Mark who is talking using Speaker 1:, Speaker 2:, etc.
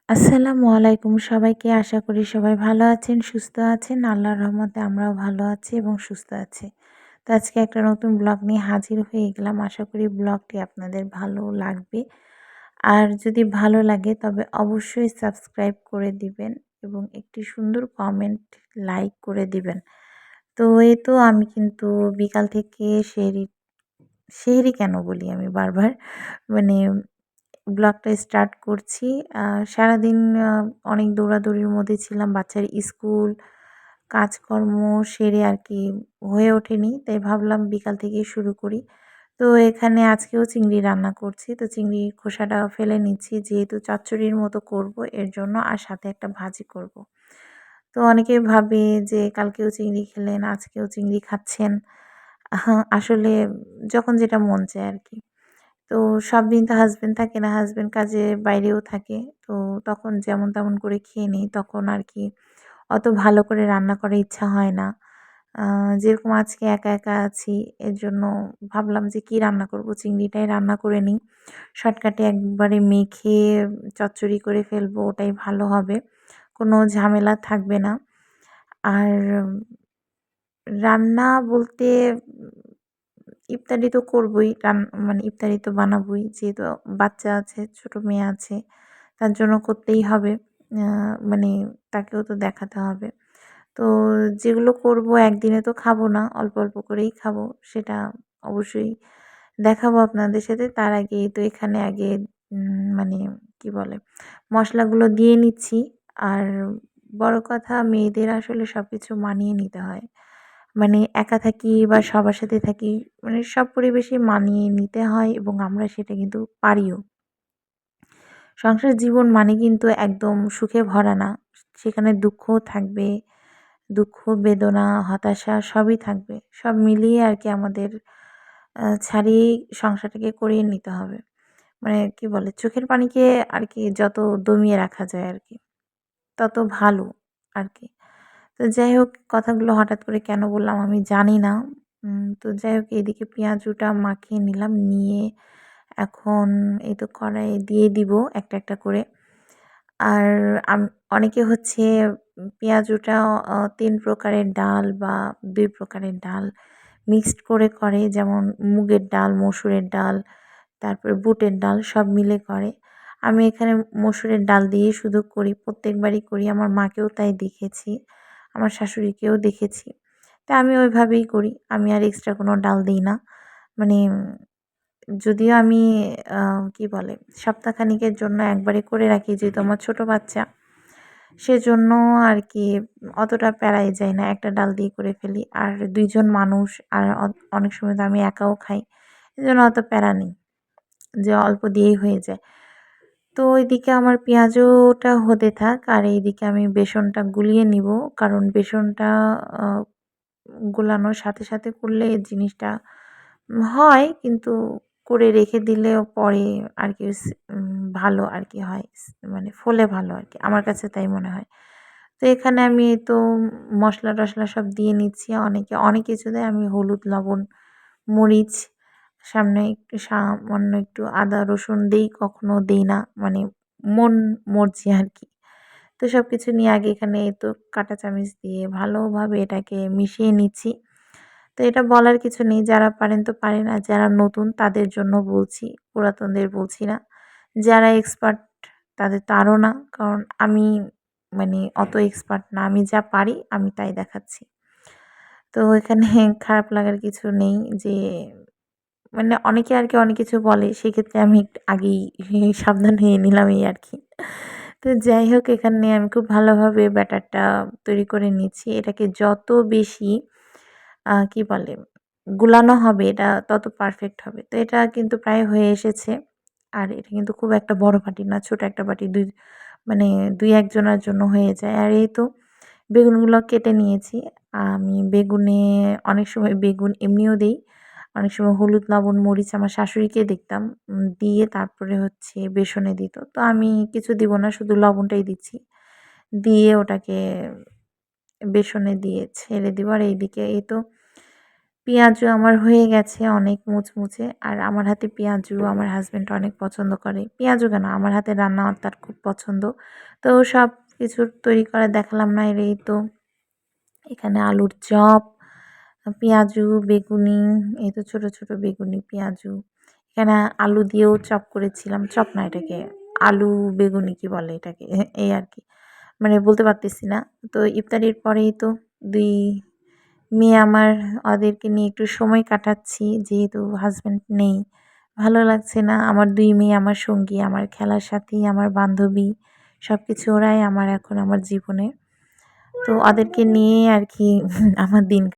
Speaker 1: আসসালামু আলাইকুম সবাইকে। আশা করি সবাই ভালো আছেন, সুস্থ আছেন। আল্লাহর রহমতে আমরাও ভালো আছি এবং সুস্থ আছি। তো আজকে একটা নতুন ব্লগ নিয়ে হাজির হয়ে গেলাম। আশা করি ব্লগটি আপনাদের ভালো লাগবে। আর যদি ভালো লাগে তবে অবশ্যই সাবস্ক্রাইব করে দিবেন এবং একটি সুন্দর কমেন্ট, লাইক করে দিবেন। তো এই তো আমি কিন্তু বিকাল থেকে সেহরি কেন বলি আমি বারবার, মানে ব্লগটা স্টার্ট করছি। সারাদিন অনেক দৌড়াদৌড়ির মধ্যে ছিলাম। বাচ্চার স্কুল, কাজকর্ম সেরে আর কি হয়ে ওঠেনি। তাই ভাবলাম বিকাল থেকেই শুরু করি। তো এখানে আজকেও চিংড়ি রান্না করছি। তো চিংড়ির খোসাটা ফেলে নিচ্ছি যেহেতু চচ্চড়ির মতো করব এর জন্য, আর সাথে একটা ভাজি করব। তো অনেকে ভাবে যে কালকেও চিংড়ি খেলেন, আজকেও চিংড়ি খাচ্ছেন। আসলে যখন যেটা মন চায় আরকি। তো সব দিন তো হাসব্যান্ড থাকে না, হাসব্যান্ড কাজে বাইরেও থাকে। তো তখন যেমন তেমন করে খেয়ে নেই। তখন আর কি অত ভালো করে রান্না করার ইচ্ছা হয় না। আ যেরকম আজকে একা, একা আছি, এর জন্য ভাবলাম যে কি রান্না করব? চিংড়িটাই রান্না করে নিই। শর্টকাটে একবারে মেখে চচ্চড়ি করে ফেলবো, ওটাই ভালো হবে। কোনো ঝামেলা থাকবে না। আর রান্না বলতে ইফতারি তো করবই, মানে ইফতারি তো বানাবোই। যেহেতু বাচ্চা আছে, ছোট মেয়ে আছে, তার জন্য করতেই হবে। আ মানে তাকেও তো দেখাতে হবে। তো যেগুলো করব একদিনে তো খাবো না, অল্প, অল্প করেই খাবো। সেটা অবশ্যই দেখাবো আপনাদের সাথে। তার আগেই তো এখানে আগে মানে কি বলে? মসলাগুলো দিয়ে নিচ্ছি। আর বড় কথা, মেয়েদের আসলে সবকিছু মানিয়ে নিতে হয়। মানে একা থাকি বা সবার সাথে থাকি, মানে সব পরিবেশে মানিয়ে নিতে হয় এবং আমরা সেটা কিন্তু পারিও। সংসার জীবন মানে কিন্তু একদম সুখে ভরা না। সেখানে দুঃখও থাকবে, দুঃখ, বেদনা, হতাশা সবই থাকবে। সব মিলিয়ে আরকি আমাদের ছাড়িয়েই সংসারটাকে করিয়ে নিতে হবে। মানে কি বলে? চোখের পানিকে আরকি যত দমিয়ে রাখা যায় আরকি, তত ভালো আরকি। তো যাই হোক, কথাগুলো হঠাৎ করে কেন বললাম আমি জানি না। তো যাই হোক, এদিকে পেঁয়াজুটা মাখিয়ে নিলাম। নিয়ে এখন এই তো কড়াইয়ে দিয়ে দিব একটা, একটা করে। আর আম অনেকে হচ্ছে পেঁয়াজুটা ৩ প্রকারের ডাল বা ২ প্রকারের ডাল মিক্সড করে করে। যেমন মুগের ডাল, মসুরের ডাল, তারপরে বুটের ডাল সব মিলে করে। আমি এখানে মসুরের ডাল দিয়েই শুধু করি, প্রত্যেকবারই করি। আমার মাকেও তাই দেখেছি, আমার শাশুড়িকেও দেখেছি। তা আমি ওইভাবেই করি। আমি আর এক্সট্রা কোনো ডাল দিই না। মানে যদিও আমি আ কি বলে? সপ্তাহখানেকের জন্য একবারে করে রাখি যেহেতু আমার ছোট বাচ্চা। সেজন্য আরকি অতটা প্যারায় যাই না। একটা ডাল দিয়ে করে ফেলি। আর ২ জন মানুষ, আর অনেক সময় তো আমি একাও খাই। এজন্য অত প্যারা নেই যে অল্প দিয়েই হয়ে যায়। তো এদিকে আমার পেঁয়াজুটা হতে থাক, আর এইদিকে আমি বেসনটা গুলিয়ে নিবো। কারণ বেসনটা আ গোলানোর সাথে, সাথে করলে জিনিসটা হয়, কিন্তু করে রেখে দিলেও পরে আরকি ভালো আরকি হয়। মানে ফলে ভালো আরকি। আমার কাছে তাই মনে হয়। তো এখানে আমি তো মসলা-টসলা সব দিয়ে নিচ্ছি। অনেকে অনেক কিছু দেয়। আমি হলুদ, লবণ, মরিচ, সামনে একটু সামান্য একটু আদা রসুন দেই, কখনো দেই না। মানে মন মর্জি আরকি। তো সবকিছু নিয়ে আগে এখানে এই তো কাঁটা চামিচ দিয়ে ভালোভাবে এটাকে মিশিয়ে নিচ্ছি। তো এটা বলার কিছু নেই, যারা পারেন তো পারেন, আর যারা নতুন তাদের জন্য বলছি, পুরাতনদের বলছি না। যারা এক্সপার্ট তাদের তো আরও না। কারণ আমি মানে অত এক্সপার্ট না। আমি যা পারি আমি তাই দেখাচ্ছি। তো এখানে খারাপ লাগার কিছু নেই যে, মানে অনেকে আরকি অনেক কিছু বলে, সেক্ষেত্রে আমি একটু আগেই সাবধান হয়ে নিলাম এই আরকি। তো যাই হোক, এখানে আমি খুব ভালোভাবে ব্যাটারটা তৈরি করে নিচ্ছি। এটাকে যত বেশি কি বলে? গুলানো হবে এটা তত পারফেক্ট হবে। তো এটা কিন্তু প্রায় হয়ে এসেছে। আর এটা কিন্তু খুব একটা বড় বাটি না, ছোট একটা বাটি, মানে ২-১ জনের জন্য হয়ে যায়। আর এই তো বেগুনগুলো কেটে নিয়েছি। আমি বেগুনে অনেক সময় বেগুন এমনিও দেই। অনেক সময় হলুদ, লবণ, মরিচ আমার শাশুড়িকে দেখতাম দিয়ে তারপরে হচ্ছে বেসনে দিত। তো আমি কিছু দিব না, শুধু লবণটাই দিচ্ছি। দিয়ে ওটাকে বেসনে দিয়ে ছেড়ে দিব। আর এইদিকে এই তো পেঁয়াজু আমার হয়ে গেছে অনেক মুচমুচে। আর আমার হাতে পেঁয়াজু আমার হাসব্যান্ড অনেক পছন্দ করে। পেঁয়াজু কেন, আমার হাতের রান্না তার খুব পছন্দ। তো সব কিছু তৈরি করে দেখালাম না, এই তো এখানে আলুর চপ, পেঁয়াজু, বেগুনি, এই তো ছোট, ছোট বেগুনি, পেঁয়াজু। এখানে আলু দিয়েও চপ করেছিলাম। চপ না এটাকে, আলু বেগুনি কি বলে এটাকে? এই আরকি। মানে বলতে পারতেছি না। তো ইফতারির পরেই তো ২ মেয়ে আমার, ওদেরকে নিয়ে একটু সময় কাটাচ্ছি। যেহেতু হাসব্যান্ড নেই, ভালো লাগছে না। আমার ২ মেয়ে আমার সঙ্গী, আমার খেলার সাথী, আমার বান্ধবী, সবকিছু ওরাই আমার এখন আমার জীবনে। তো ওদেরকে নিয়েই আরকি আমার দিন